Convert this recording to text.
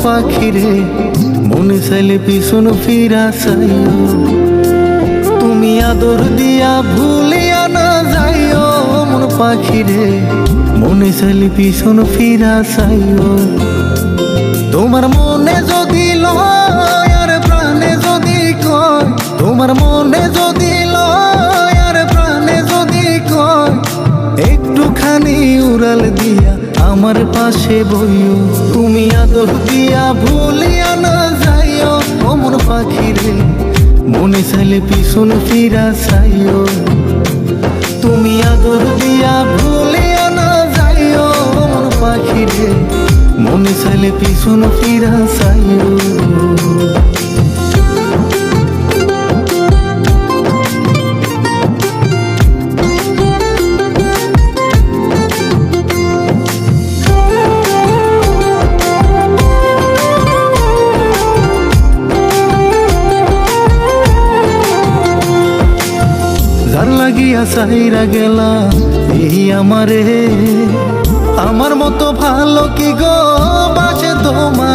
পাখিরে মনে চাইলে পিছন ফিরা চাইও, তুমি আদর দিয়া ভুলিয়া না যাইও মন পাখিরে মনে চাইলে পিছন ফিরা চাইও। তোমার মনে যদি লয় আর প্রাণে যদি কয়, তোমার মনে যদি লয় আর প্রাণে যদি কয়, একটুখানি উড়াল দিয়া আমার পাশে বইও, তুমি আদর দিয়া ভুলিয়া না যাইও মন পাখিরে মনে চাইলে পিছন ফিরা চাইও, তুমি আদর দিয়া ভুলিয়া না যাইও মন পাখিরে মনে চাইলে পিছন ফিরা চাইও। যার লাগিয়া চাইরা গেলা এই আমারে, আমার মতো ভালো কি গো বাসে তোমার।